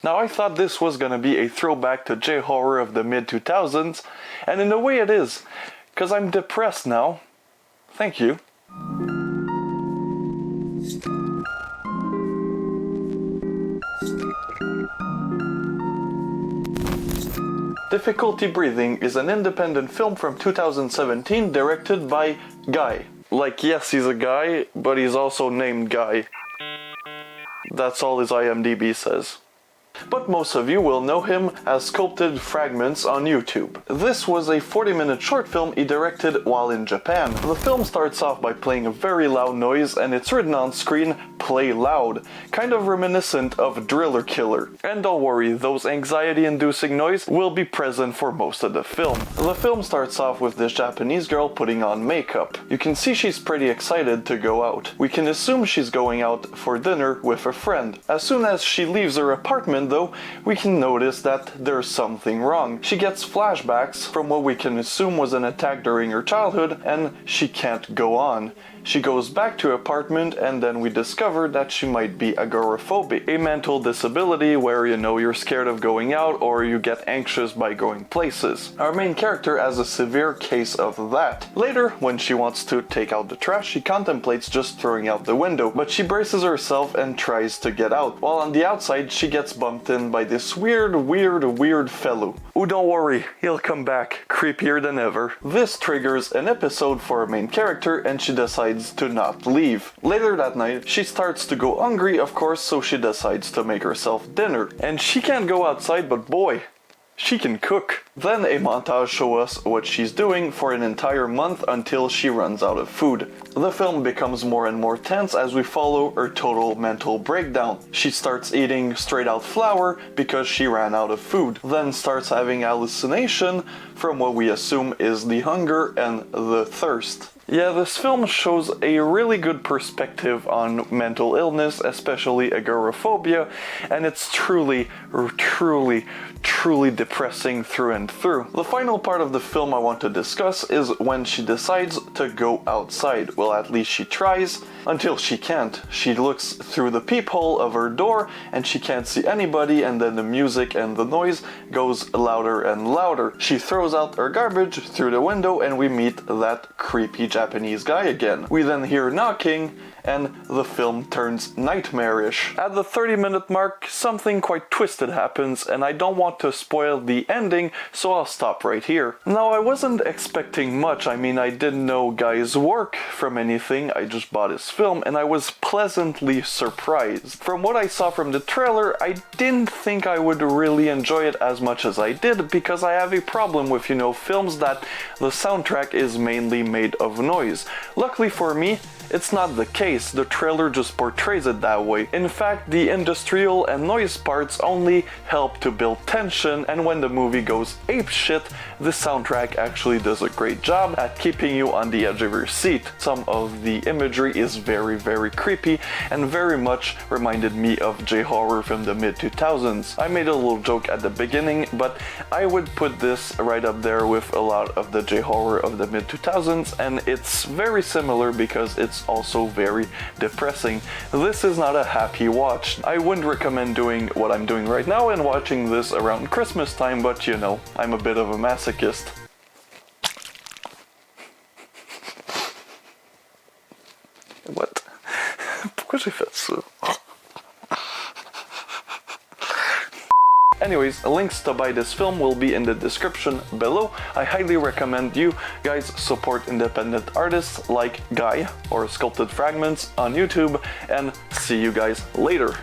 Now I thought this was gonna be a throwback to J-horror of the mid-2000s, and in a way it is, cause I'm depressed now. Thank you. Difficulty Breathing is an independent film from 2017 directed by Guy. Like, yes, he's a guy, but he's also named Guy. That's all his IMDb says. But most of you will know him as Sculpted Fragments on YouTube. This was a 40-minute short film he directed while in Japan. The film starts off by playing a very loud noise, and it's written on screen, "Play loud," kind of reminiscent of Driller Killer. And don't worry, those anxiety-inducing noise will be present for most of the film. The film starts off with this Japanese girl putting on makeup. You can see she's pretty excited to go out. We can assume she's going out for dinner with a friend. As soon as she leaves her apartment though, we can notice that there's something wrong. She gets flashbacks from what we can assume was an attack during her childhood, and she can't go on. She goes back to her apartment, and then we discover that she might be agoraphobic, a mental disability where, you know, you're scared of going out or you get anxious by going places. Our main character has a severe case of that. Later, when she wants to take out the trash, she contemplates just throwing out the window, but she braces herself and tries to get out. While on the outside, she gets bumped in by this weird fellow. Oh, don't worry, he'll come back, creepier than ever. This triggers an episode for our main character, and she decides to not leave. Later that night, she starts to go hungry, of course, so she decides to make herself dinner. And she can't go outside, but boy, she can cook. Then a montage shows us what she's doing for an entire month until she runs out of food. The film becomes more and more tense as we follow her total mental breakdown. She starts eating straight out flour because she ran out of food, then starts having hallucination from what we assume is the hunger and the thirst. Yeah, this film shows a really good perspective on mental illness, especially agoraphobia, and it's truly depressing through and through. The final part of the film I want to discuss is when she decides to go outside. Well, at least she tries, until she can't. She looks through the peephole of her door and she can't see anybody, and then the music and the noise goes louder and louder. She throws out her garbage through the window and we meet that creepy Japanese guy again. We then hear knocking and the film turns nightmarish. At the 30-minute mark, something quite twisted happens, and I don't want to spoil the ending, so I'll stop right here. Now, I wasn't expecting much. I mean, I didn't know Guy's work from anything. I just bought his film, and I was pleasantly surprised. From what I saw from the trailer, I didn't think I would really enjoy it as much as I did, because I have a problem with, films that the soundtrack is mainly made of noise. Luckily for me, it's not the case. The trailer just portrays it that way. In fact, the industrial and noise parts only help to build tension, and when the movie goes apeshit, the soundtrack actually does a great job at keeping you on the edge of your seat. Some of the imagery is very creepy and very much reminded me of J-horror from the mid-2000s. I made a little joke at the beginning, but I would put this right up there with a lot of the J-horror of the mid-2000s, and it's very similar because it's also very depressing. This is not a happy watch. I wouldn't recommend doing what I'm doing right now and watching this around Christmas time, but I'm a bit of a masochist. What? Pourquoi j'ai fait ça? Anyways, links to buy this film will be in the description below. I highly recommend you guys support independent artists like Guy or Sculpted Fragments on YouTube, and see you guys later.